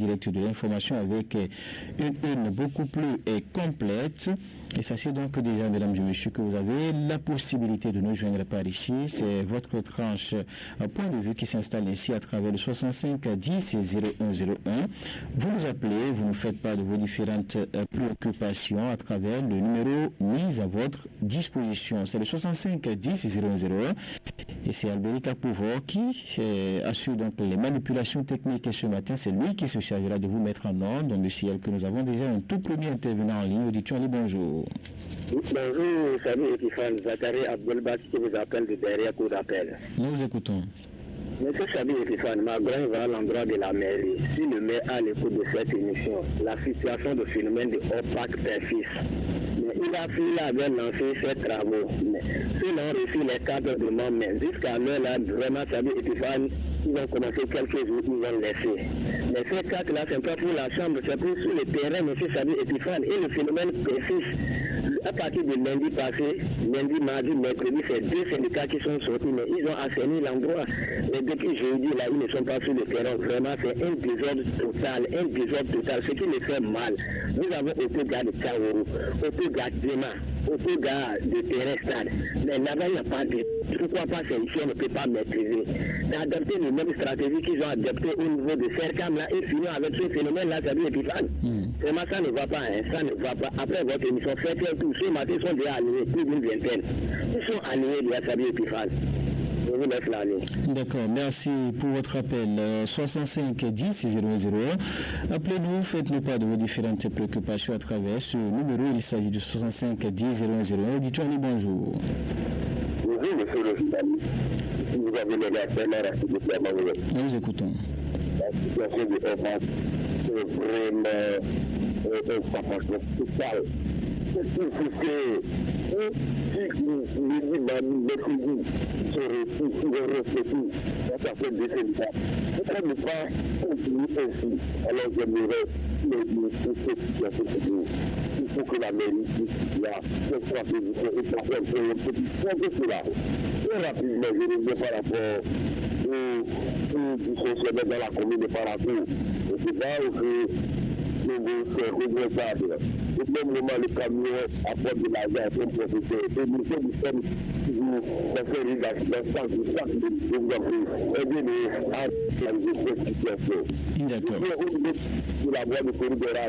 direct de l'information avec une beaucoup plus complète. Et sachez donc déjà, mesdames et messieurs, que vous avez la possibilité de nous joindre par ici. C'est votre tranche point de vue qui s'installe ici à travers le 65 10 0101. Vous nous appelez, vous nous faites part de vos différentes préoccupations à travers le numéro mis à votre disposition. C'est le 65 10 0101. Et c'est Albéric Pouvor qui assure donc les manipulations techniques. Et ce matin, c'est lui qui se chargera de vous mettre en ordre dans le ciel que nous avons déjà un tout premier intervenant en ligne. Auditeur, bonjour. Bonjour, salut Etifan, Zachary Abdelbaki qui vous appelle de derrière coup d'appel. Nous vous écoutons. Monsieur Chabi Etifan, ma grande va à l'endroit de la mairie. Si le maire a l'écoute de cette émission, la situation de phénomène de opaque persiste. Mais il a fini avait lancé ses travaux. Mais s'ils ont reçu les cadres de mon main, jusqu'à l'heure là, vraiment Chabi Etifan, ils ont commencé quelques jours, ils ont laissé. Mais ces cadres là, c'est pas pour la chambre, c'est pour sur le terrain, monsieur Chabi Etifan, et le phénomène persiste. À partir de lundi passé, lundi, mardi, mercredi, c'est 2 syndicats qui sont sortis, mais ils ont assaini l'endroit. Et depuis jeudi, là, ils ne sont pas sur le terrain. Vraiment, c'est un désordre total, ce qui les fait mal. Nous avons autogare de Kaourou, autogare d'Ema, autogare de terrain stade. Mais là-bas, il n'y a pas de... Pourquoi pas c'est ici, on ne peut pas maîtriser. D'adopter les mêmes stratégies qu'ils ont adoptées au niveau de Sercam, là, et finir avec ce phénomène-là, ça veut dire vraiment, ça ne va pas, hein, ça ne va pas. Après votre émission, faites un tour. Ce matin, ils sont déjà alignés, plus d'une vingtaine. Ils sont alignés déjà, ça veut dire Je vous laisse la ligne. D'accord, merci pour votre appel. 65 10 001. Appelez-nous, faites-nous part de vos différentes préoccupations à travers ce numéro. Il s'agit de 65 10 001. Dites-nous bonjour. Bonjour, monsieur le journaliste. Vous avez le rappel à Nous vous écoutons. La situation de Oman, c'est vraiment un catastrophe totale. C'est que si les mercredi sont reflétés, ça fait des syndicats. On ne peut pas continuer ainsi. Alors j'aimerais cette situation. Il faut que la mairie puisse là, cette stratégie, et ça fait un petit point de cela. Très rapidement, je reviens par rapport aux dysfonctionnements dans la commune de Parakou. C'est pas que c'est regrettable. Au même moment, le camion apporte de l'argent à son professeur. Et nous sommes dans cette irrigation, de vous en prie, aidez-nous à réaliser cette situation. D'accord. Sur la voie de corridor là,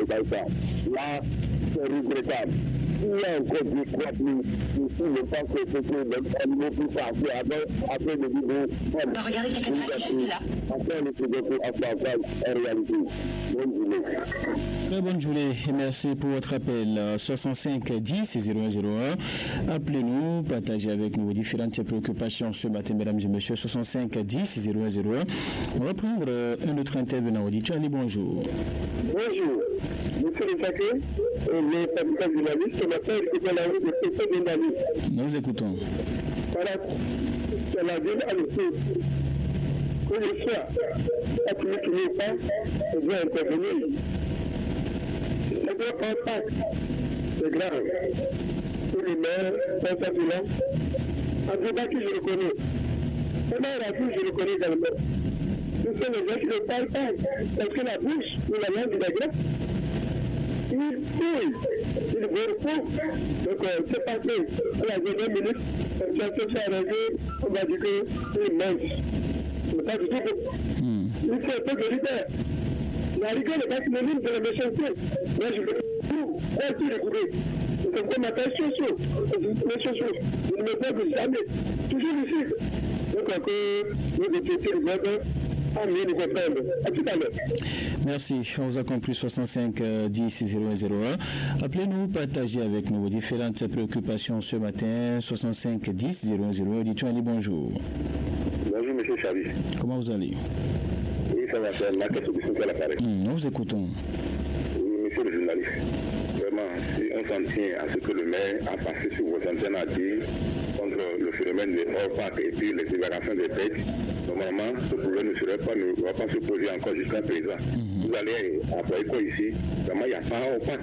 c'est regrettable. Il y a encore des croix ici, ne pas que ce que les animaux puissent passer après le niveau. Regardez, t'as qu'à faire là. Après le second en réalité. Bonne journée. Très bonne journée et merci pour votre appel. 65 10 001. Appelez-nous, partagez avec nous vos différentes préoccupations ce matin, mesdames et messieurs. 65 10 001. On va prendre un autre intervenant auditeur. Allez, bonjour. Bonjour. Monsieur le Sacré, le syndicat journaliste, ce matin, écoutez la route de Stéphane Benali. Nous vous écoutons. Voilà, c'est la ville à l'écoute. Que je sois, à tous les qui n'y pas, je dois intervenir. C'est un impact, c'est grave. Tous les maires, sont affilants. En débat qui je le connais. Le maire a dit, je le connais également. Ce sont les gens qui ne parlent pas, parce que la bouche ou la langue de la greffe, il fouille, il veut fou. Donc, c'est passé à la dernière minute, comme ça s'est arrangé, on va dire que c'est mince. C'est pas du tout bon. Il faut un peu de rigueur. La rigueur n'est pas synonyme de la méchanceté. Moi, je veux tout découvrir. C'est comme ma page sociaux. Les sociaux, je ne me pose jamais. Toujours ici. Donc, nous détectons le vote. Merci. On vous a compris 65 10 001. Appelez-nous, partagez avec nous vos différentes préoccupations ce matin. 65 10 001. Dites-nous allez, bonjour. Bonjour, monsieur Chavi. Comment vous allez? Oui, ça va faire. La question qu'elle apparaît. Nous vous écoutons. Oui, monsieur le journaliste. Vraiment, si on s'en tient à ce que le maire a passé sur vos antennes à dire contre le phénomène des hors-parcs et puis les évaluations des fêtes, normalement, ce problème ne va pas se poser encore jusqu'à présent. Vous allez à Boyko ici, vraiment, il n'y a pas hors-parc.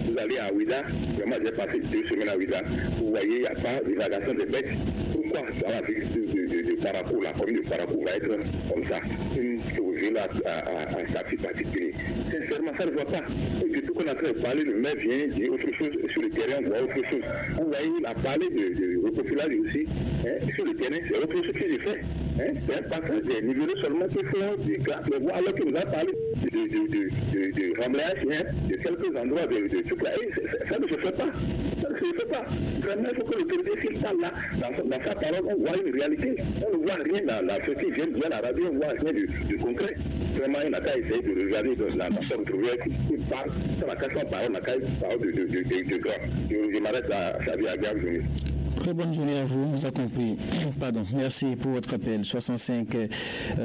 Vous allez à Ouida, vraiment, j'ai passé 2 semaines à Ouida. Vous voyez, il n'y a pas d'évaluation des fêtes. Pourquoi dans la ville de Parakou, la commune de Parakou va être comme ça, une ville à statut particulier? Sincèrement, ça ne va pas. Et que tout qu'on a fait parler, le maire vient dire autre chose, sur le terrain, on voit autre chose. Vous voyez, il a parlé de repopulage aussi. Sur le terrain, c'est autre chose qu'il fait. C'est un passage des niveaux seulement qui font du grâce, mais voilà, alors qu'il nous a parlé de remblayage, de quelques endroits, de tout là. Et ça ne se fait pas. Ça ne se fait pas. Vraiment, il faut que l'autorité, s'il parle là, dans sa parole, on voit une réalité. On ne voit rien dans ce qui vient de l'Arabie, on ne voit rien de concret. Vraiment, il n'a qu'à essayer de regarder dans sa retrouver qui parle, ça n'a qu'à son parole, n'a qu'à parler de grave. Je m'arrête à sa vie à grave journée. Très bonne journée à vous, on vous a compris. Pardon, merci pour votre appel. 65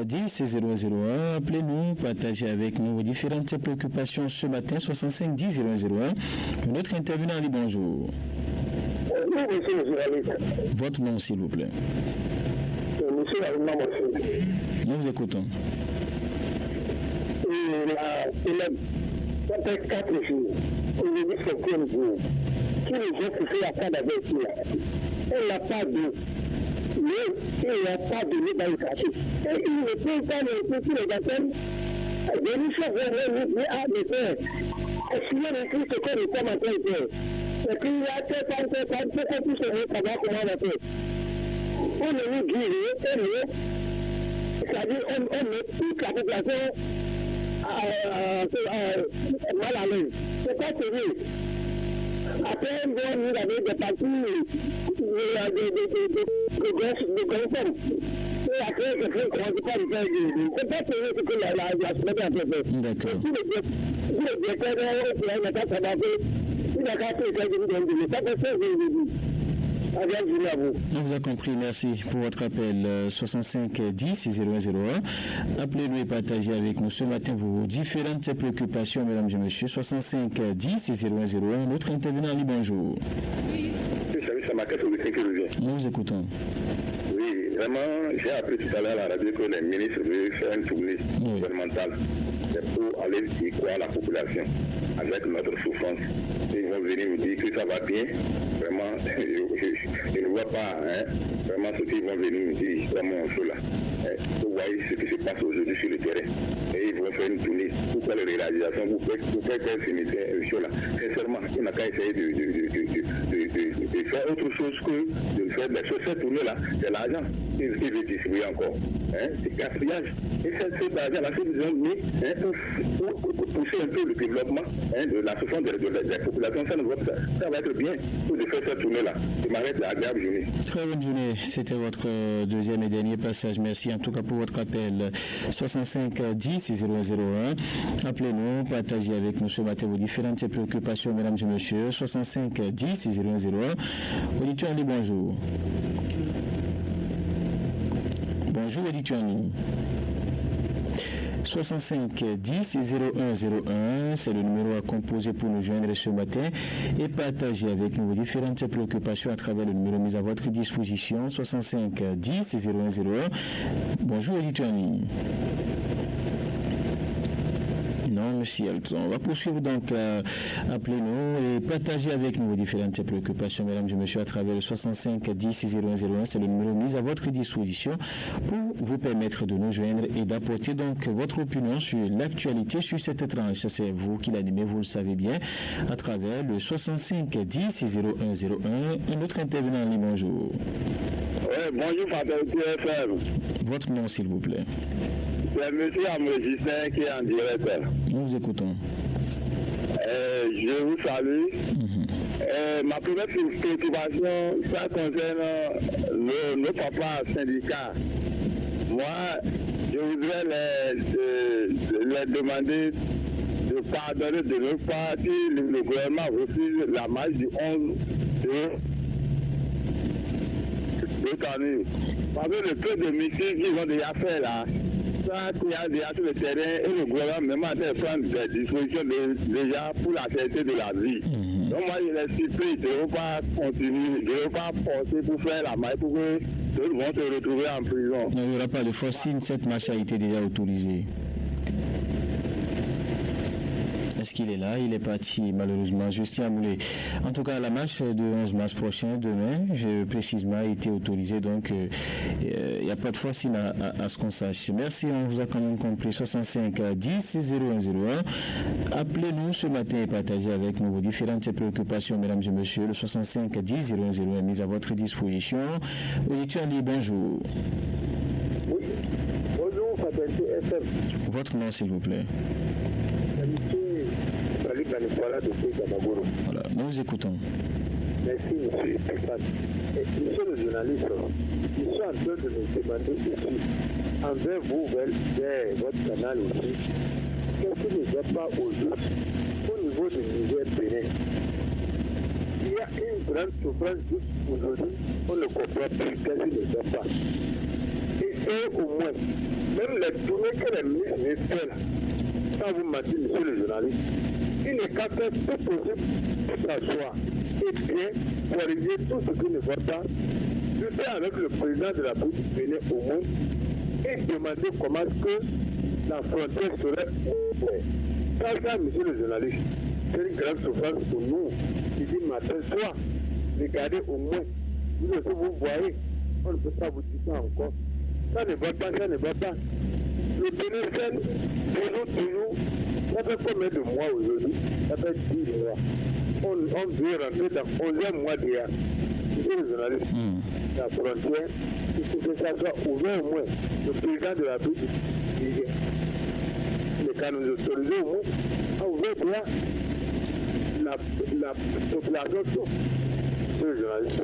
10 001. Appelez-nous, partagez avec nous vos différentes préoccupations ce matin. 65 10 001. Notre intervenant dit bonjour. Bonjour, monsieur le journaliste. Votre nom, s'il vous plaît. Monsieur Aruna Mossi. Nous vous écoutons. Ça fait 4 jours. Aujourd'hui, c'est 15 jours. Tous les gens se font la table avec lui. Elle n'a pas d'eau. Il n'a pas de l'eau dans le quartier. Et il ne peut pas les petits les appels. Des missions vont venir à mes pères. Est-ce qu'il y a des choses que nous sommes en train de faire? Et puis il y a peut-être plus de travail comment on a fait. On est nous guérir, c'est-à-dire on met toute la population mal à l'aise. C'est pas sérieux. Après, on nous avait des parties de grands femmes. Et après, c'est fait qu'on ne peut pas le faire. C'est pas sérieux ce que la semaine a fait. D'accord. Si le directeur il n'a pas travaillé, il n'a qu'à faire de ça fait ça, on vous a compris, merci pour votre appel. 65 10 001. Appelez-nous et partagez avec nous ce matin vos différentes préoccupations, mesdames et messieurs. 65 10 001. Notre intervenant dit bonjour. Oui, c'est ma question de sécurité. Nous vous écoutons. Oui, vraiment, j'ai appris tout à l'heure à la radio que les ministres veulent faire une tournée gouvernementale pour aller dire quoi à la population avec notre souffrance. Ils vont venir me dire que ça va bien. Vraiment, je ne vois pas vraiment ce qu'ils vont venir me dire vraiment en feu là. Vous voyez ce qui se passe aujourd'hui sur le terrain. Et ils vont faire une tournée pour faire les réalisations, pour faire ces choses là. Sincèrement, il n'a qu'à essayer de faire autre chose que de faire des choses. Cette tournée-là, c'est l'argent qu'il veut distribuer encore. C'est gaspillage. Et cet argent-là, c'est besoin de mis pour pousser un peu le développement de la souffrance des populations. Ça va être bien pour de faire cette tournée-là. Je m'arrête à agréable journée. Très bonne journée. C'était votre deuxième et dernier passage. Merci en tout cas pour votre appel. 65 10 001. Appelez-nous, partagez avec nous ce matin vos différentes préoccupations, mesdames et messieurs. 65 10 001. Auditeur en ligne, bonjour. Bonjour, auditeur en ligne. 65 10 0101, c'est le numéro à composer pour nous joindre ce matin et partager avec nous vos différentes préoccupations à travers le numéro mis à votre disposition. 65 10 0101. Bonjour, auditeur en ligne. Non, monsieur Elton. On va poursuivre donc. Appelez-nous et partagez avec nous vos différentes préoccupations, mesdames et messieurs, à travers le 65 10 0101. C'est le numéro mis à votre disposition pour vous permettre de nous joindre et d'apporter donc votre opinion sur l'actualité sur cette tranche. C'est vous qui l'animez, vous le savez bien, à travers le 65 10 0101. Un autre intervenant en ligne, bonjour. Oui, bonjour, Fraternité FM. Votre nom, s'il vous plaît. C'est M. Amrégicin qui est en direct. Nous vous écoutons. Je vous salue. Ma première préoccupation, ça concerne nos papas syndicats. Moi, je voudrais les demander de pardonner de ne pas si le gouvernement refuse la marche du 11 de année. Parce que le peu de missiles qu'ils ont déjà fait là, ça qu'il y a déjà sur le terrain et le gouvernement même de prendre des dispositions déjà pour la sécurité de la vie. Donc moi je les supplie de ne pas continuer, de ne pas forcer pour faire la marche pour que d'autres vont se retrouver en prison. Il n'y aura pas de forcing, cette marche a été déjà autorisée. Est-ce qu'il est là? Il est parti malheureusement. Justin Moulé. En tout cas, la marche de 11 mars prochain, demain, précisément, a été autorisée. Donc, il n'y a pas de force à ce qu'on sache. Merci, on vous a quand même compris. 65 10 0101. Appelez-nous ce matin et partagez avec nous vos différentes préoccupations, mesdames et messieurs. Le 65 10 0101 est mis à votre disposition. Auditeur Ali, bonjour. Oui. Bonjour, Fabrice FM. Votre nom, s'il vous plaît. Voilà, nous vous écoutons. Merci, monsieur Stéphane. Monsieur le journaliste, je suis en train de me demander ici, envers vous, vers votre canal aussi, qu'est-ce qui ne va pas au juste au niveau de Niger-Bénin? Il y a une grande souffrance juste aujourd'hui, on ne comprend plus qu'est-ce qui ne va pas. Et au moins, même les tournées que les ministres font, sans vous mentir, monsieur le journaliste, il n'est qu'à faire tout possible pour s'asseoir et bien corriger tout ce qui ne va pas, discuter avec le président de la République Bénin au monde et demander comment est-ce que la frontière serait ouverte. Ça, monsieur le journaliste, c'est une grande souffrance pour nous qui dit matin soir. Regardez au moins, vous aussi vous voyez, on ne peut pas vous dire ça encore. Ça ne va pas, ça ne va pas. Le Bénin, toujours, ça fait combien de mois aujourd'hui? Ça fait 10 mois. On veut rentrer dans 11e mois déjà. Monsieur le journaliste, la frontière, il faut que ça soit ouvert au moins. Le président de la République, les canons autorisés au moins, a ouvert déjà la population. Monsieur le journaliste,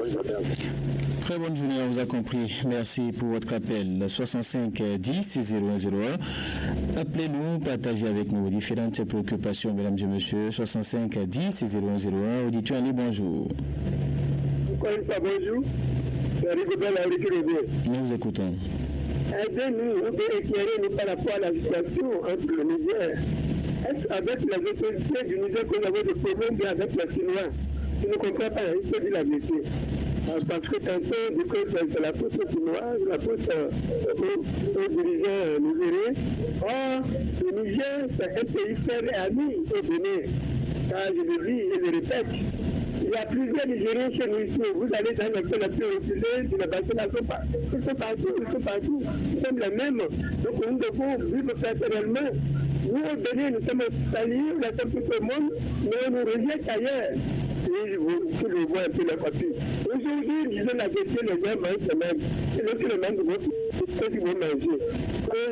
Très bonne journée, on vous a compris. Merci pour votre appel. 65 10 0101. Appelez-nous, partagez avec nous vos différentes préoccupations, mesdames et messieurs. 65 10 0101. Auditeur Ali, bonjour. Bonjour. Nous vous écoutons. Aidez-nous, on peut éclairer nous par rapport à la situation entre le Niger. Est-ce avec les autorités du Niger que nous avons des problèmes avec les Chinois? Je ne comprends pas, il faut dire la vérité. Parce que tantôt, du coup, c'est la faute chinoise, la faute aux dirigeants nigériens. Or, le Niger, c'est un pays frère et ami au Bénin. Car je le dis et je le répète, il y a plusieurs Nigériens chez nous ici. Vous allez dans les pays les plus reculés, sur les bassins, ils sont partout. Nous sommes les mêmes. Donc nous devons vivre fraternellement. Nous, au Bénin, nous sommes salués, nous sommes tout le monde, mais on nous rejette ailleurs. Et vous le voyez un peu la copie. Aujourd'hui, disons la question, les gens mangent quand même. Et donc, le même de ce qu'ils vont manger.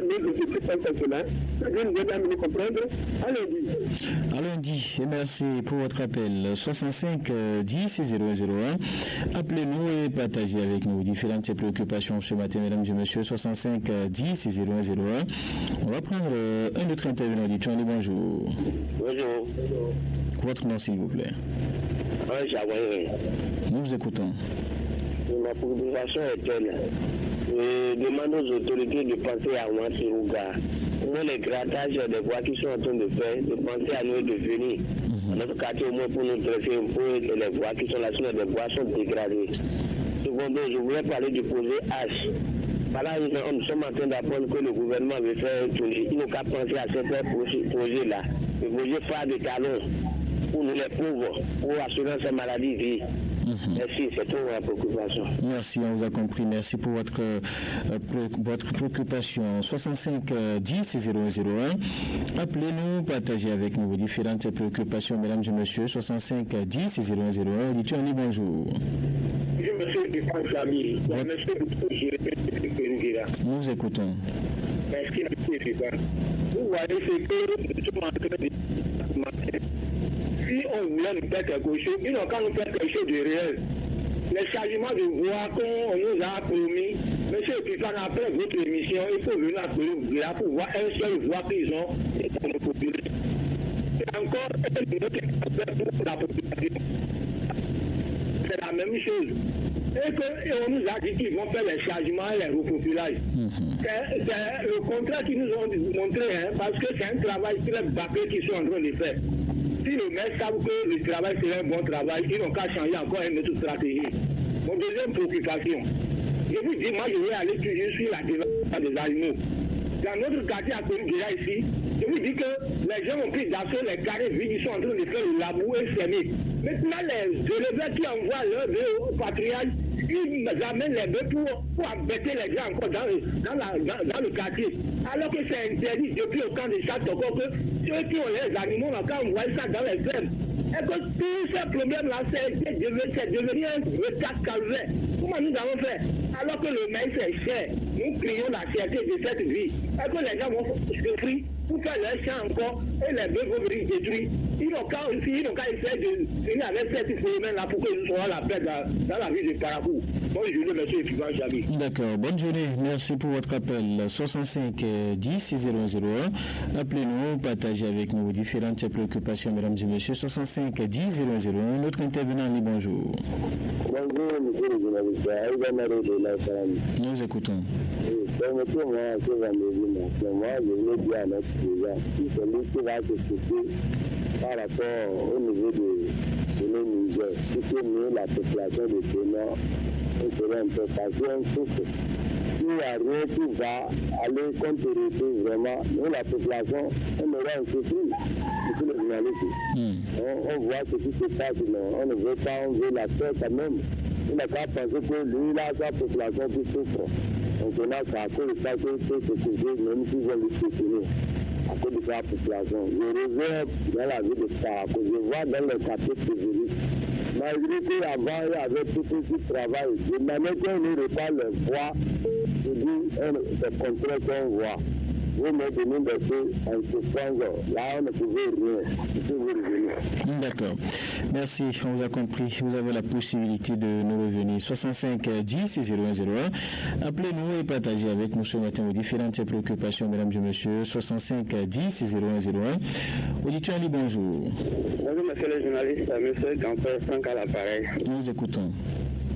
Nous, je suis pas comme cela. Je ne vais pas me comprendre. Allons-y. Et merci pour votre appel. 65 10 001. Appelez-nous et partagez avec nous différentes préoccupations ce matin, mesdames et messieurs. 65 10 001. On va prendre un autre intervenant. Bonjour. Bonjour. Votre nom, s'il vous plaît. Nous vous écoutons. Ma proposition est telle. Je demande aux autorités de penser à moi sur Ouga. Pour les grattages des voies qui sont en train de faire, de penser à nous et de venir. Dans notre quartier, au moins pour nous dresser un peu et les voies qui sont là sur les voies sont dégradées. Secondo, je voulais parler du projet H. Par là, nous sommes en train d'apprendre que le gouvernement veut faire un projet. Il n'a qu'à penser à ce projet-là. Le projet phare de talons pour nous les pauvres, pour assurer ces maladies vie. Merci, c'est tout ma préoccupation. Merci, on vous a compris. Merci pour votre préoccupation. 65 10 001. Appelez-nous, partagez avec nous vos différentes préoccupations, mesdames et messieurs. 65 10 001. Auditeur Ali, bonjour. Je me suis défendu famille. Nous vous écoutons. Merci, monsieur. Vous voyez, c'est que nous sommes en train de... Si on voulait nous faire quelque chose, ils n'ont qu'à nous faire quelque chose de réel. Les changements de voix qu'on nous a promis, monsieur Epifan, après votre émission, il faut venir à pour voir un seul voix qu'ils ont pour nos populations. C'est encore un autre pour la population. C'est la même chose. Et on nous a dit qu'ils vont faire les changements et les repopulages. C'est le contrat qu'ils nous ont montré, parce que c'est un travail très bâclé qu'ils sont en train de faire. Si le maire savent que le travail c'est un bon travail, ils n'ont qu'à changer encore une autre stratégie. Mon deuxième préoccupation, je vous dis, moi je vais aller toujours sur la défense des animaux. dans notre quartier à Kourouguira ici, je vous dis que les gens ont pris d'assaut les carrés vides, ils sont en train de faire le labour et semer. Maintenant, les éleveurs qui envoient leurs bœufs au patriarche, ils amènent les bœufs pour embêter les gens encore dans le quartier. Alors que c'est interdit depuis le camp de chasse, encore que ceux qui ont les animaux, quand on voit ça dans les fermes, et que tous ces problèmes-là, c'est devenu un véritable calvaire. Comment nous avons fait? Alors que le maïs est cher, nous crions la cherté de cette vie. Et que les gens vont souffrir pour faire leur champ encore, et les bœufs vont venir détruire. Ils n'ont qu'à essayer de finir avec cette phénomène-là pour que nous soyons la paix dans la ville de Parakou. Bonne journée, monsieur Fivan Chami. D'accord, bonne journée. Merci pour votre appel. 65 10 6001. Appelez-nous, partagez avec nous différentes préoccupations, mesdames et messieurs. 65 10 001. Notre intervenant dit bonjour. Bonjour, monsieur le journaliste. Nous vous écoutons. Permettez-moi, ce vendredi, moi, je voulais dire à notre président, si c'est lui qui va s'occuper par rapport au niveau de nos Niger, si c'est mieux la population de Ténor, on serait un peu patient, souffle. S'il n'y a rien qui va aller contre vraiment, nous, la population, on aura un souffle. C'est le journaliste. On voit ce qui se passe, on ne veut pas, on veut la paix quand même. On n'a qu'à penser que lui, là, sa population qui souffre. Donc, on a qu'à cause de ça que c'est ce sujet, même s'ils vont le soutenir. À cause de sa population. Je reviens dans la ville de Parakou. Je vois dans le quartier février. Malgré qu'avant, il y avait tout ce qui travaille. De manière qu'on ne reçoit les voix, je dis, c'est contraire qu'on voit. Vous me donnez des choses en souffrance. Là, on ne pouvait rien. Je peux vous revenir. D'accord. Merci, on vous a compris. Vous avez la possibilité de nous revenir. 65 10 0101. Appelez-nous et partagez avec nous ce matin vos différentes préoccupations, mesdames et messieurs. 65 10 0101. Auditeur Ali, bonjour. Bonjour, monsieur le journaliste, monsieur Campbell, Franck à l'appareil. Nous vous écoutons.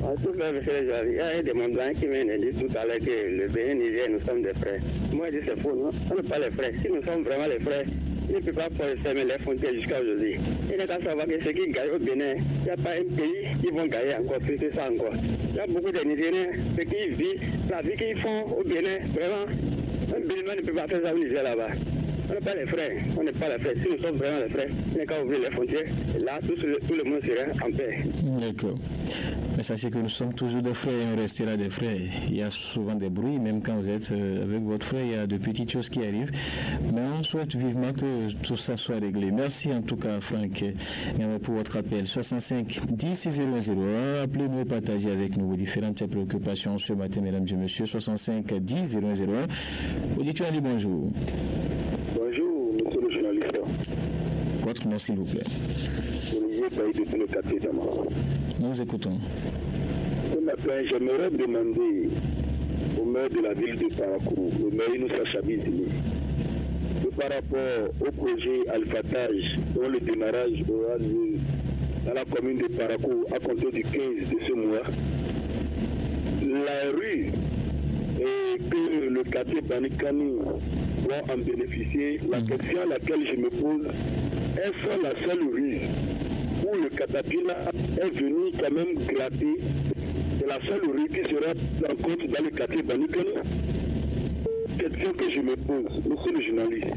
Il y a des montagnards qui viennent dire tout à l'heure que le Bénin Niger, nous sommes des frères. Moi, je dis c'est faux, non? On n'est pas les frères. Si nous sommes vraiment les frères, il ne peut pas fermer les frontières jusqu'à aujourd'hui. Il n'est qu'à savoir que ceux qui gagnent au Bénin, il n'y a pas un pays qui vont gagner encore plus que ça encore. Il y a beaucoup de Nigériens, ceux qui vivent, la vie qu'ils font au Bénin, vraiment, un Béninois ne peut pas faire ça au Niger là-bas. On n'est pas les frères, on n'est pas les frères. Si nous sommes vraiment les frères, il n'est qu'à ouvrir les frontières. Et là, tout le monde sera en paix. D'accord. Mais sachez que nous sommes toujours des frères et on restera des frères. Il y a souvent des bruits, même quand vous êtes avec votre frère, il y a de petites choses qui arrivent. Mais on souhaite vivement que tout ça soit réglé. Merci en tout cas, Franck, pour votre appel. 65 10 001. Appelez-nous et partagez avec nous vos différentes préoccupations ce matin, mesdames et messieurs. 65 10 001. Auditeur Ali, bonjour. Bonjour, monsieur le journaliste. Votre nom, s'il vous plaît. Olivier Baïd de le quartier d'Amara. Nous vous écoutons. Ce matin, j'aimerais demander au maire de la ville de Parakou, le maire Inoussa Chabizini, par rapport au projet Alphatage, dont le démarrage aura lieu dans la commune de Parakou à compter du 15 de ce mois, la rue et que le quartier Banikani vont en bénéficier. La question à laquelle je me pose, est-ce la seule rue où le Caterpillar est venu quand même gratter? C'est la seule rue qui sera en compte dans le quartier Banikani? Question que je me pose, monsieur le journaliste.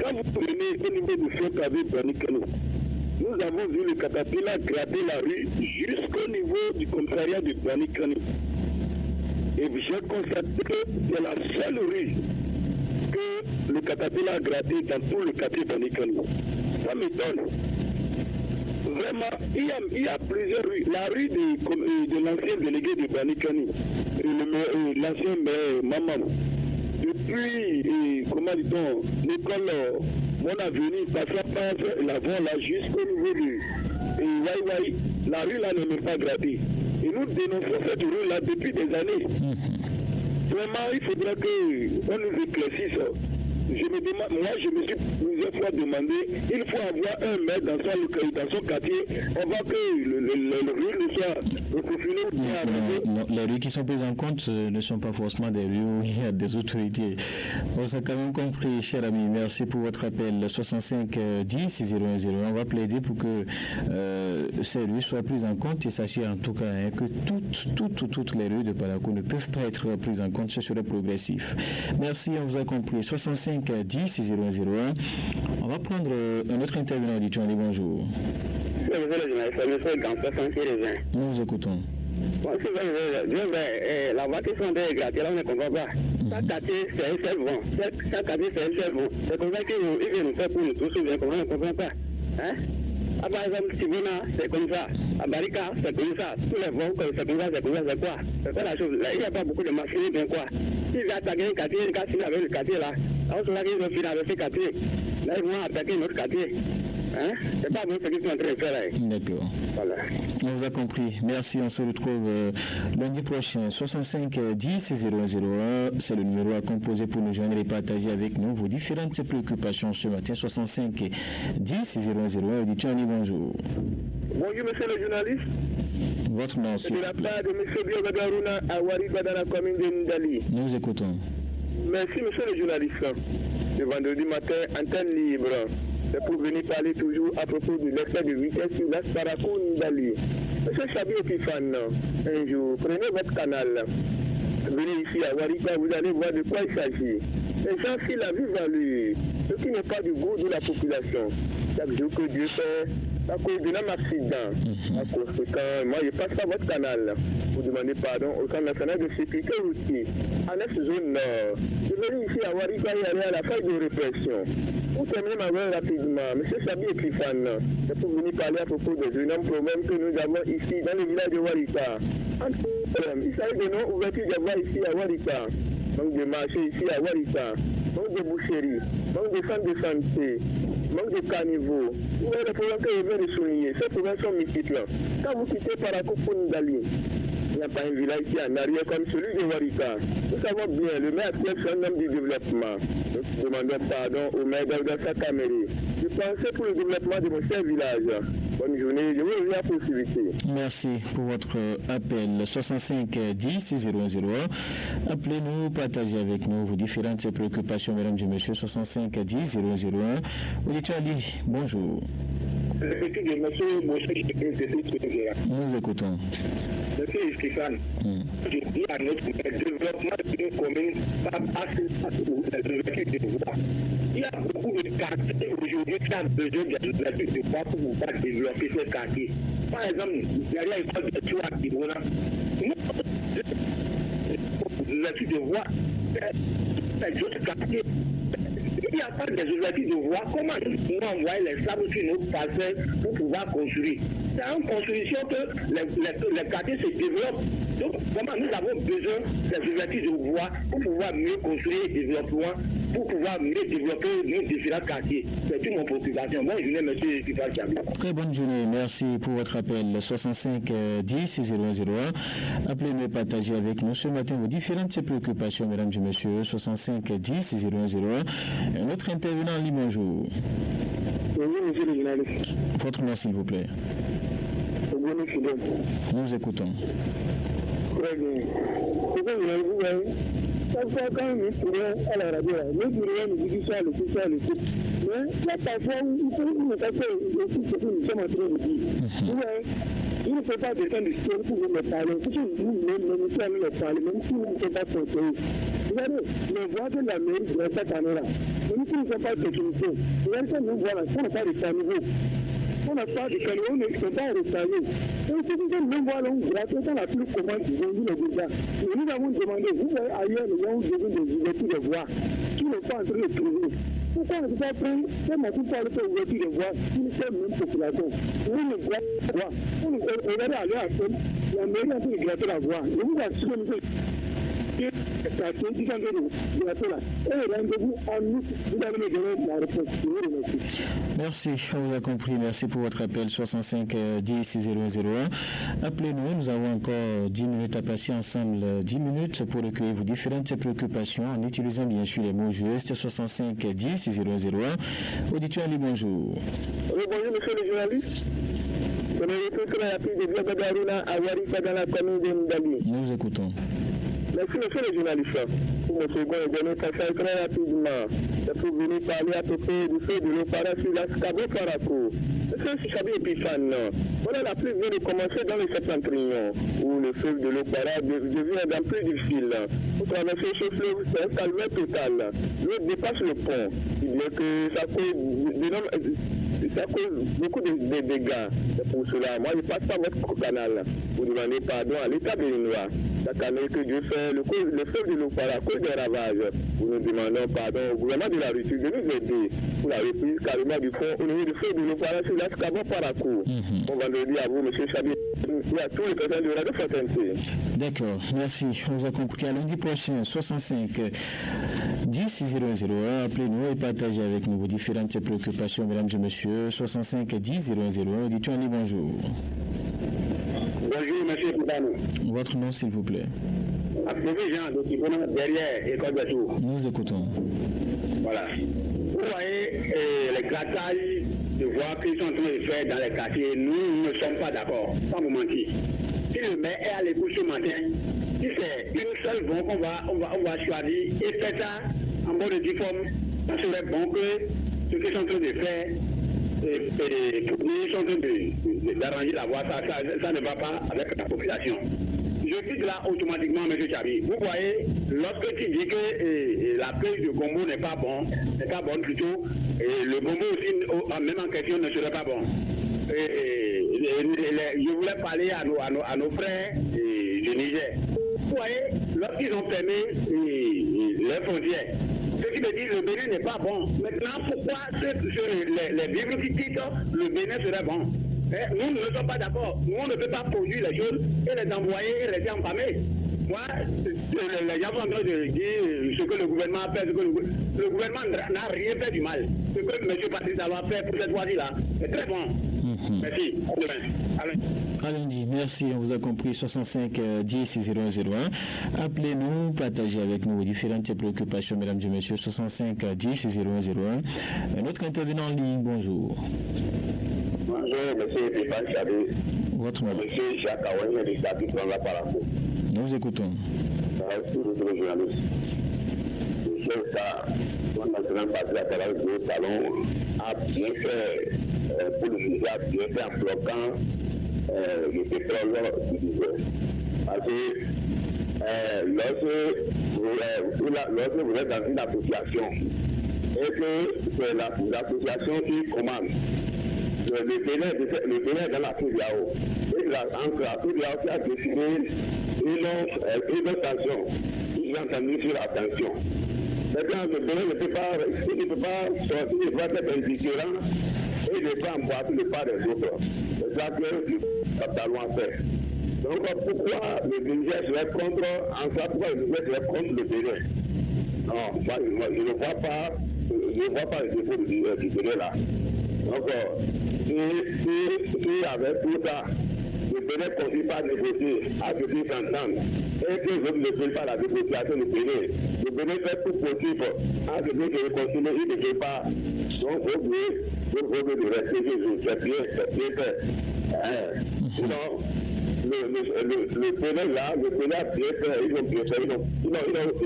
Quand vous venez au niveau du FOKV Banikani, nous avons vu le Caterpillar gratter la rue jusqu'au niveau du commissariat de Banikani. Et j'ai constaté que c'est la seule rue que le Caterpillar a gratté dans tout le quartier Banikani. Ça m'étonne. Vraiment, il y a plusieurs rues. La rue de l'ancien délégué de Banikani, l'ancien maire Maman. Depuis, comment dit-on, l'école, mon avenue, passant par l'avant là jusqu'au niveau du Wai, la rue là ne m'est pas grattée. Et nous dénonçons cette rue là depuis des années. Vraiment, il faudrait qu'on nous éclaircisse. je me suis plusieurs fois demandé, il faut avoir un maire dans son quartier, on voit que le rue ne soit reconfiné. Non, les rues qui sont prises en compte ne sont pas forcément des rues où il y a des autorités. On s'est quand même compris, cher ami. Merci pour votre appel. 65 10 0101. On va plaider pour que ces rues soient prises en compte. Il s'agit en tout cas que toutes les rues de Parakou ne peuvent pas être prises en compte. Ce serait progressif. Merci, on vous a compris. 65 10 0101. On va prendre un autre intervenant auditeur. Bonjour. Nous vous écoutons. La voiture sont des gratuits, là on ne comprend pas. Chaque quartier, c'est un seul vent. Chaque quartier, c'est un seul vent. C'est comme ça qu'ils viennent nous faire pour nous tous, on ne comprend pas. Hein? Par exemple, Sibona, c'est comme ça. À Barika, c'est comme ça. Tous les vents, c'est comme ça, c'est quoi? C'est pas la chose. Là, il n'y a pas beaucoup de machines, bien quoi. S'ils veulent attaquer un quartier, ils vont avec le quartier là. Alors, c'est là qu'ils vont finir avec ce quartier. Là, ils vont attaquer notre quartier. Hein? C'est pas bon ce qu'ils sont en train de faire là. D'accord. Voilà. On vous a compris. Merci. On se retrouve lundi prochain. 65 10 001. C'est le numéro à composer pour nous joindre et partager avec nous vos différentes préoccupations ce matin. 65 10 001. Auditeur, bonjour. Bonjour, monsieur le journaliste. Votre nom, c'est de la part de monsieur Biogadarouna à Wariba dans la commune de Ndali. Nous vous écoutons. Merci, monsieur le journaliste. Le vendredi matin, antenne libre. C'est pour venir parler toujours à propos de l'excès de vitesse sur la Parakou Ndali. Monsieur Chabi Epifan, un jour, prenez votre canal. Venez ici à Warika, vous allez voir de quoi il s'agit. Les gens, si la vie value, ce qui n'est pas du goût de la population, chaque jour que Dieu fait, à cause d'un accident, à conséquent, moi je passe à votre canal. Vous demandez pardon au Centre national de sécurité routière, en ex-zone nord. Je venais ici à Warika et aller à la faille de répression. Pour terminer ma voix rapidement, M. Sabi Epifan, c'est pour venir parler à propos des énormes problèmes que nous avons ici dans le village de Warika. Il s'agit de non-ouverture de voies ici à Warika. Manque de marché ici à Warika, manque de boucherie, manque de centre de santé, manque de caniveau. Vous voyez les problèmes que je viens de souligner. Ces problèmes sont multiples. Quand vous quittez Parakou pour Ndali, il n'y a pas un village ici en arrière comme celui de Warika. Nous savons bien, le maire actuel c'est un homme du développement. Nous demandons pardon au maire d'Algassa Kameri. Je pensais pour le développement de mon cher village. Bonne journée, je vous reviens à possibilité. Merci pour votre appel. 65 10 001. Appelez-nous, partagez avec nous vos différentes préoccupations, mesdames et messieurs. 65 10 001. Auditeur Ali, bonjour. Nous vous écoutons. Monsieur Stéphane, je dis à notre développement d'une commune pas assez l'ouverture de voies. Il y a beaucoup de quartiers aujourd'hui qui ont besoin d'ouverture de voies pour pouvoir développer ces quartiers. Par exemple, derrière l'école de Tchoua à Kibona, l'ouverture de voies, c'est d'autres quartiers. Il n'y a pas des ouvertures de voies. Comment nous envoyer les sables sur nos parcelles pour pouvoir construire? C'est en construction que les quartiers se développent. Donc, comment nous avons besoin des ouvertures de voies pour pouvoir mieux construire le développement, pour pouvoir mieux développer nos différents quartiers. C'est toute mon préoccupation. Bonne journée, monsieur Kifal Chabi. Très bonne journée. Merci pour votre appel. 65 10 001. Appelez-nous et partagez avec nous ce matin vos différentes préoccupations, mesdames et messieurs. 65 10 001. Un autre intervenant en ligne, bonjour. Bonjour, monsieur le journaliste. Votre nom, s'il vous plaît. Nous vous écoutons. Très bien. Ça fait quand même à la radio, nous nous disons ça, le tout. Mais là, parfois, il faut nous faire aussi ce que nous sommes en train de dire. Il ne faut pas descendre du ciel pour nous parler. Parce que nous sommes les parler, même si nous ne sommes pas conseillés. Vous voyez, les voix de la mairie de cette année-là, nous ne sommes pas sécurisés. Vous voyez, nous voilà, ça n'a pas de caniveau. On n'a pas de caniveau, on ne peut pas restailler. Et c'est que nous voilà, on n'a plus comment ils ont dit le déjà. Et nous avons demandé, vous voyez, ailleurs, les gens ont besoin des ouvertures de voix qui ne sont pas en train de trouver. Pourquoi on ne peut pas prendre, comme on peut pas faire ouverture de voix, une seule même population. Nous ne voit pas. On va aller à la mairie en train de gratter la voix. Je vous assure, monsieur. Merci, on vous a compris. Merci pour votre appel 65 10 001. Appelez-nous, nous avons encore 10 minutes à passer ensemble, 10 minutes pour recueillir vos différentes préoccupations en utilisant bien sûr les mots justes 65 10 001. Auditeur, bonjour. Oui, bonjour monsieur le journaliste. Je me retrouve sur la fille de Diabadaruna à Warika dans la commune de Ndali. Nous vous écoutons. Merci monsieur le journaliste. Pour mon second et dernier passage très rapidement, c'est pour venir parler à peu près du feu de l'Opara sur la Scabo Paraco. Monsieur Chabi Epifan, voilà la pluie vient de commencer dans le septentrion, où le feu de l'Opara devient d'un plus difficile. Pour traverser ce fleuve, c'est un calvaire total. L'eau dépasse le pont. Il dit que ça cause beaucoup de dégâts. C'est pour cela, moi je passe par votre canal pour demander pardon à l'État béninois. Chaque année que Dieu fait le feu de l'Opara cause des ravages. Nous demandons pardon au gouvernement de la Russie de nous aider pour la reprise carrément du fond au niveau du feu de l'Opara sur la Scabo Paraco. Bon vendredi à vous, M. Chabi, et à tous les personnes de Radio Fraternité. D'accord, merci. On vous a compris. À lundi prochain, 65 10 001. Appelez-nous et partagez avec nous vos différentes préoccupations, mesdames et messieurs. 65 10 001. Dites-nous bonjour. Bonjour, monsieur Koudano. Votre nom, s'il vous plaît. Appelez Jean, donc derrière École de Tours. Nous écoutons. Voilà. Vous voyez les grattages de voies qu'ils sont en train de faire dans les quartiers, nous ne sommes pas d'accord, sans vous mentir. Si le maire est à l'écoute ce matin, si c'est une seule bombe on va choisir et faire ça en mode difforme, ça serait bon que ce qu'ils sont en train de faire, ils sont en train d'arranger la voie, ça ne va pas avec la population. Je quitte là automatiquement, M. Chabi. Vous voyez, lorsque tu dis que la cueille de gombo n'est pas bonne plutôt, et le gombo aussi, même en question, ne serait pas bon. Je voulais parler à nos frères du Niger. Vous voyez, lorsqu'ils ont fermé les frontières, ce qui veut dire que le Bénin n'est pas bon. Maintenant, pourquoi les vivres qui quittent, le Bénin serait bon? Nous ne sommes pas d'accord. Nous, on ne peut pas produire les choses et les envoyer et les embamer. Moi, les gens sont en train de dire ce que le gouvernement a fait. Le gouvernement n'a rien fait du mal. Ce que M. Patrice a fait pour cette fois-ci-là, c'est très bon. Merci. À demain. À lundi. Merci. On vous a compris. 65 10 001. Appelez-nous, partagez avec nous vos différentes préoccupations, mesdames et messieurs. 65 10 001. Notre intervenant en ligne, bonjour. Bonjour, monsieur Stéphane Chabi. Votre nom. Monsieur Jacques Aouane de Stati dans la Paraco. Nous vous écoutons. Merci, monsieur le journaliste. Monsieur Ka, son national parti à travers le salon, a bien fait pour le sujet, a bien fait en bloquant le pétrole du Niger. Parce que lorsque vous êtes dans une association et que c'est l'association qui commande, le Bénin dans la CEDEAO. Et la CEDEAO qui a décidé une sanction. Ils ont entendu sur la sanction. Maintenant, le Bénin ne peut pas sortir, il va être indifférent et ne pas emboîter le pas des autres. C'est ça que le Talon fait. Donc, pourquoi le Niger serait contre, pourquoi le Niger serait contre le Bénin? Non, moi, je ne vois pas le défaut du Bénin là. Donc, si avec tout ça, le Bénin ne continue pas à négocier, à se dire s'entendre, et que je ne fais pas la négociation du Bénin, le Bénin fait tout possible à se dire que le continent, il ne fait pas. Donc, vous devez rester chez vous. C'est bien fait. Sinon, le Bénin là, le Bénin a bien fait, ils ont bien fait, ils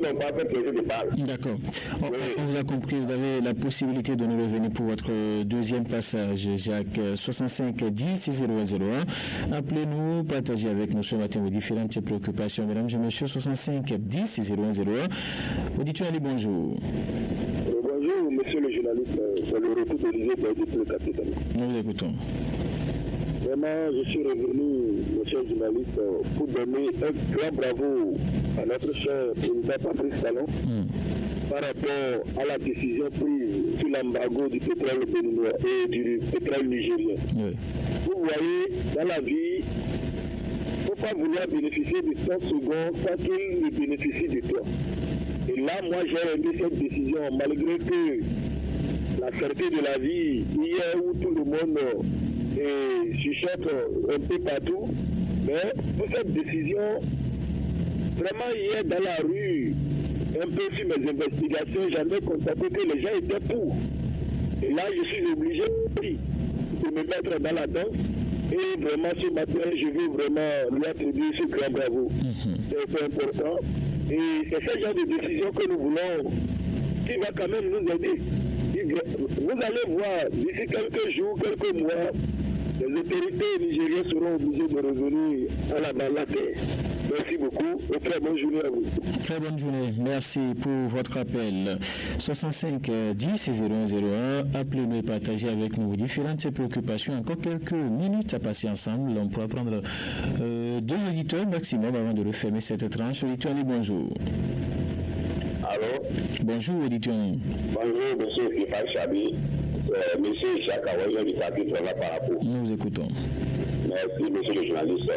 n'ont pas fait plaisir de parler. D'accord. On vous a compris, vous avez la possibilité de nous revenir pour votre deuxième passage, Jacques. 65 10 001. Appelez-nous, partagez avec nous ce matin vos différentes préoccupations, mesdames et messieurs. 65 10 001. Auditeur, allez, bonjour. Bonjour, monsieur le journaliste. C'est le retour d'Olivier depuis le capitaine. Nous vous écoutons. Vraiment, je suis revenu, monsieur le journaliste, pour donner un grand bravo à notre cher président Patrice Talon par rapport à la décision prise sur l'embargo du pétrole béninois et du pétrole nigérien. Oui. Vous voyez, dans la vie, il faut faut pas vouloir bénéficier de 30 secondes sans qu'il ne bénéficie de toi. Et là, moi, j'ai aimé cette décision, malgré que la fierté de la vie, hier où tout le monde chuchote un peu partout, mais pour cette décision, vraiment hier dans la rue, un peu sur mes investigations, j'avais constaté que les gens étaient pour. Et là, je suis obligé de me mettre dans la danse. Et vraiment, ce matin, je veux vraiment lui attribuer ce grand bravo. C'est important. Et c'est ce genre de décision que nous voulons, qui va quand même nous aider. Vous allez voir, d'ici quelques jours, quelques mois, les autorités nigériennes seront obligées de revenir dans la terre. Merci beaucoup et très bonne journée à vous. Très bonne journée. Merci pour votre appel. 65 10 0101. Appelez-nous et partagez avec nous différentes préoccupations. Encore quelques minutes à passer ensemble. On pourra prendre 2 auditeurs maximum avant de refermer cette tranche. Auditeur, bonjour. Allô? Bonjour, auditeur. Bonjour, monsieur Fifal Chabi. Monsieur Chakawaïa du chapitre Parapou. Nous vous écoutons. Merci, monsieur le journaliste.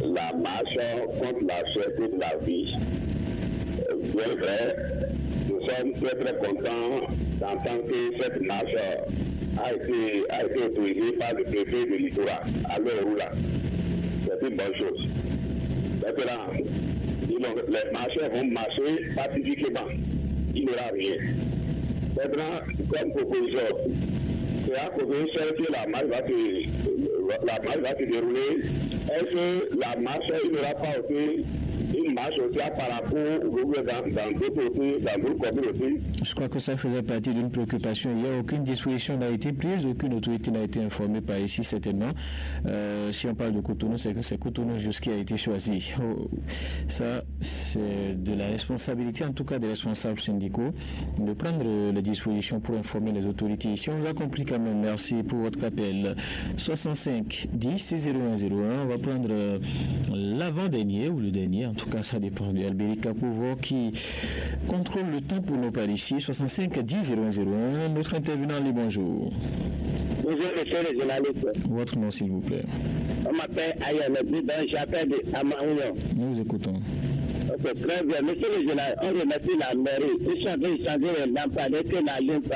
La marche contre la cherté de la vie, bien vrai, nous sommes très très contents d'entendre que cette marche a été autorisée par le préfet de Littoral, à l'heure où là. C'est une bonne chose. Maintenant, les marcheurs vont marcher pacifiquement. Il n'y aura rien. Maintenant, comme proposition, c'est à cause de celle que la marche va se dérouler. Est-ce que la marche, il n'aura pas aussi une marche aussi par rapport dans d'autres communautés? Je crois que ça faisait partie d'une préoccupation. Il n'y a aucune disposition n'a été prise, aucune autorité n'a été informée par ici certainement. Si on parle de Cotonou, c'est que c'est Cotonou qui a été choisi. Ça, c'est de la responsabilité, en tout cas des responsables syndicaux, de prendre les dispositions pour informer les autorités ici. On vous a compris quand même. Merci pour votre appel. 65 10 0101. On va prendre l'avant-dernier ou le dernier. En tout cas, ça dépend de Albéric Capouvo qui contrôle le temps pour nos parisis. 65 10 0101. Notre intervenant, les bonjour. Bonjour, monsieur le journaliste. Votre nom, s'il vous plaît. On m'appelle Ayane, j'appelle de Amaouyon. Nous vous écoutons. Ok, très bien. Monsieur le journaliste, on remercie la mairie. Ils sont en train de changer les lampadaires que la lampe.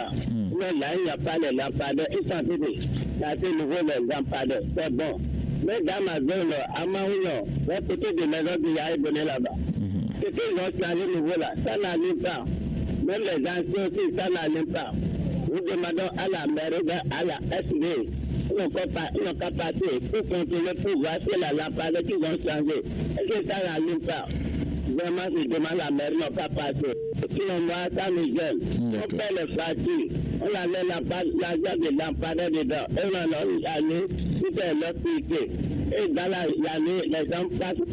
Mais là, il n'y a pas les lampadaires. Ils sont en train de passer nouveau les lampadaires. C'est bon. Mais dans ma zone, à Maouillon, un côté de maison qui a donné là-bas. Ce qu'ils ont changé nouveau là, ça n'allume pas. Même les anciens aussi, ça n'allume pas. Nous demandons à la mairie, à la SD, ils n'ont qu'à passer pour contrôler, pour voir si la lampade qu'ils ont changé. Est-ce que ça n'allume pas? Vraiment, je demande à la mairie, n'ont pas passé. Sinon, moi, ça nous gêne. On paie les factures. On a l'argent de lampadaires dedans. Et on en a une année, tout est l'autorité. Et dans l'année, les gens passent.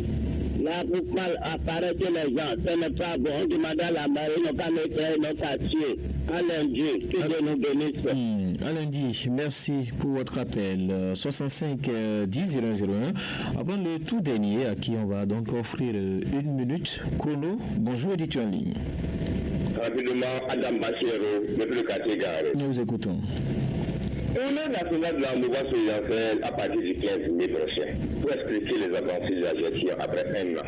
Là, pour mal apparaître les gens, ce n'est pas bon. On demande à la mairie, ils n'ont qu'à mettre, ils n'ont qu'à tuer. À lundi, que Dieu nous bénisse. À lundi, merci pour votre appel. 65 10 0101. Avant le tout dernier, à qui on va donc offrir 1 minute chrono. Bonjour, éditeur en ligne. Rapidement, Adam Bachero, depuis le quartier Gare. Nous vous écoutons. Union nationale de la mouvance présidentielle à partir du 15 mai prochain pour expliquer les avancées de la gestion après 1 an,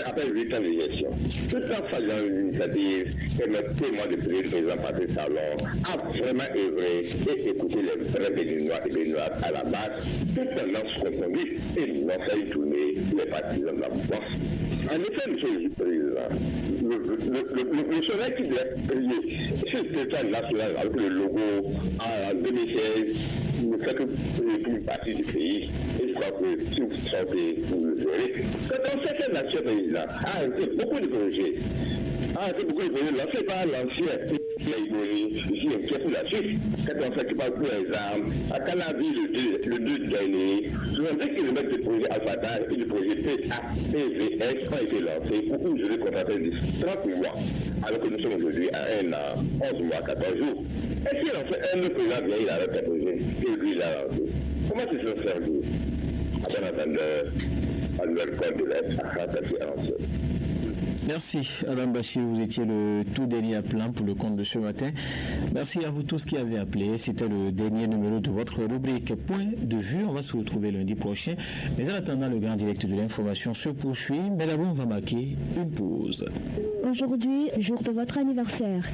après 8 ans de gestion. Tout en saluant l'initiative, permettez-moi de prier le président Patrice Talon à vraiment œuvrer et écouter les vrais Béninois et Béninois à la base, toute tendance confondue et non faire tourner les partisans de la mouvance. En effet, monsieur le président, le sommet qui doit prier sur le territoire national avec le logo en 2016 ne fait que une partie du pays. Et je crois que si vous sortez, vous le verrez. Quand on sait que la nation président a arrêté beaucoup de projets, lancés par l'ancien ici un pièce la Suisse, quand on sait qu'il parle pour les armes, à Calavi le 2 dernier, 70 km de projet Alphatar et de projet PAPVS ont été lancés pour une durée contractuelle de 30 mois, alors que nous sommes aujourd'hui à 1 an, 11 mois, 14 jours. Est-ce qu'il en fait un autre président vient, il arrête un projet, et lui il a lancé? Comment c'est ça faire vous? À bon entendeur, à nouvel code de l'aide, à rattacher à l'ancien. Merci Adam Bachir, vous étiez le tout dernier appelant pour le compte de ce matin. Merci à vous tous qui avez appelé. C'était le dernier numéro de votre rubrique Point de vue. On va se retrouver lundi prochain. Mais en attendant, le grand direct de l'information se poursuit. Mais d'abord, on va marquer une pause. Aujourd'hui, jour de votre anniversaire.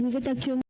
Vous êtes actuellement